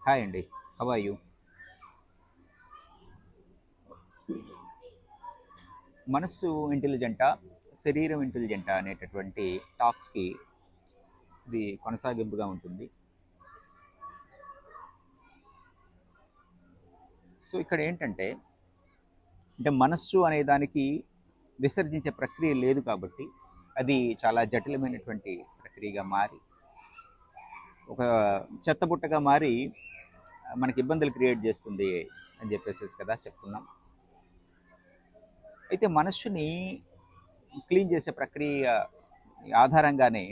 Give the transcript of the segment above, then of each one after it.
Hi అండి. How are you? మనస్సు ఇంటెలిజెంటా, శరీరం ఇంటెలిజెంటా అనేటటువంటి టాక్స్‌కి ఇది కొనసాగింపుగా ఉంటుంది. సో, ఇక్కడ ఏంటంటే, మనస్సు అనే దానికి విసర్జించే ప్రక్రియ లేదు కాబట్టి, అది చాలా జటిలమైనటువంటి ప్రక్రియగా మారి, ఒక చెత్తబుట్టగా మారి మనకి ఇబ్బందులు క్రియేట్ చేస్తుంది అని చెప్పేసేసి కదా చెప్పుకున్నాం. అయితే మనస్సుని క్లీన్ చేసే ప్రక్రియ ఆధారంగానే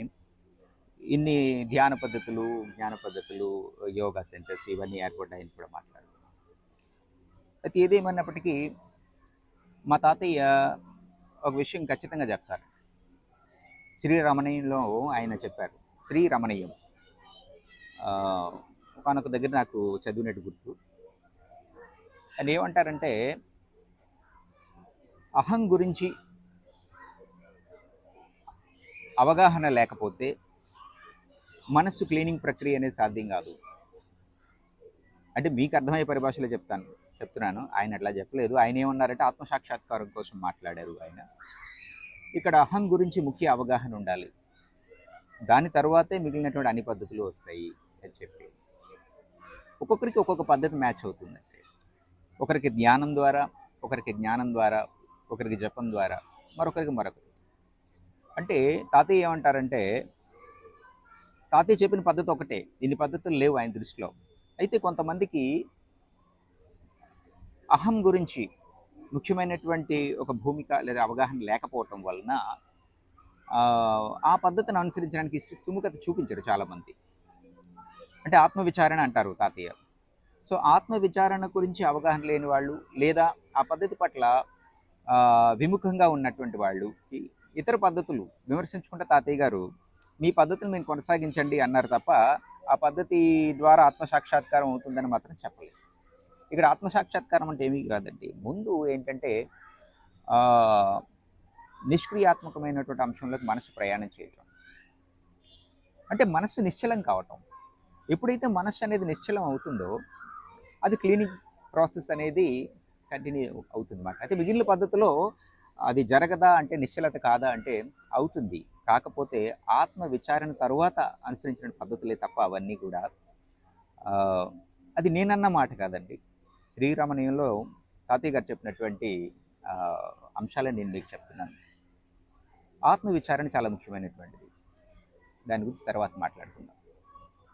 ఇన్ని ధ్యాన పద్ధతులు, జ్ఞాన పద్ధతులు, యోగా సెంటర్స్ ఇవన్నీ ఏర్పడ్డాయని కూడా మాట్లాడుకున్నాం. అయితే ఏదేమన్నప్పటికీ మా తాతయ్య ఒక విషయం ఖచ్చితంగా చెప్తారు. శ్రీరమణీయంలో ఆయన చెప్పారు. శ్రీరమణీయం ఒకానొక దగ్గర నాకు చదివినట్టు గుర్తు. ఆయన ఏమంటారంటే, అహం గురించి అవగాహన లేకపోతే మనస్సు క్లీనింగ్ ప్రక్రియ అనేది సాధ్యం కాదు. అంటే మీకు అర్థమయ్యే పరిభాషలో చెప్తున్నాను. ఆయన అట్లా చెప్పలేదు. ఆయన ఏమన్నారంటే ఆత్మసాక్షాత్కారం కోసం మాట్లాడారు ఆయన. ఇక్కడ అహం గురించి ముఖ్య అవగాహన ఉండాలి, దాని తర్వాతే మిగిలినటువంటి అన్ని పద్ధతులు వస్తాయి అని చెప్పి. ఒక్కొక్కరికి ఒక్కొక్క పద్ధతి మ్యాచ్ అవుతుందంటే, ఒకరికి ధ్యానం ద్వారా, ఒకరికి జ్ఞానం ద్వారా, ఒకరికి జపం ద్వారా, మరొకరికి. అంటే తాతయ్య ఏమంటారంటే, తాతయ్య చెప్పిన పద్ధతి ఒకటే, ఇన్ని పద్ధతులు లేవు ఆయన దృష్టిలో. అయితే కొంతమందికి అహం గురించి ముఖ్యమైనటువంటి ఒక భూమిక లేదా అవగాహన లేకపోవటం వలన ఆ పద్ధతిని అనుసరించడానికి సుముఖత చూపించరు చాలామంది. అంటే ఆత్మవిచారణ అంటారు తాతయ్య. సో ఆత్మవిచారణ గురించి అవగాహన లేని వాళ్ళు, లేదా ఆ పద్ధతి పట్ల విముఖంగా ఉన్నటువంటి వాళ్ళు ఇతర పద్ధతులు విమర్శించుకుంటే తాతయ్య గారు మీ పద్ధతిని మీరు కొనసాగించండి అన్నారు తప్ప, ఆ పద్ధతి ద్వారా ఆత్మసాక్షాత్కారం అవుతుందని మాత్రం చెప్పలేదు. ఇక్కడ ఆత్మసాక్షాత్కారం అంటే ఏమీ కాదండి. ముందు ఏంటంటే నిష్క్రియాత్మకమైనటువంటి అంశంలోకి మనసు ప్రయాణం చేయటం, అంటే మనస్సు నిశ్చలం కావటం. ఎప్పుడైతే మనస్సు అనేది నిశ్చలం అవుతుందో అది క్లీనింగ్ ప్రాసెస్ అనేది కంటిన్యూ అవుతుంది అన్నమాట. అయితే మిగిలిన పద్ధతిలో అది జరగదా అంటే, నిశ్చలత కాదా అంటే అవుతుంది. కాకపోతే ఆత్మ విచారణ తరువాత అనుసరించిన పద్ధతులే తప్ప అవన్నీ కూడా అది నేనన్న మాట కాదండి. శ్రీరమణీయంలో తాతయ్య గారు చెప్పినటువంటి అంశాలను నేను మీకు చెప్తున్నాను. ఆత్మ విచారణ చాలా ముఖ్యమైనటువంటిది. దాని గురించి తర్వాత మాట్లాడుకుందాం.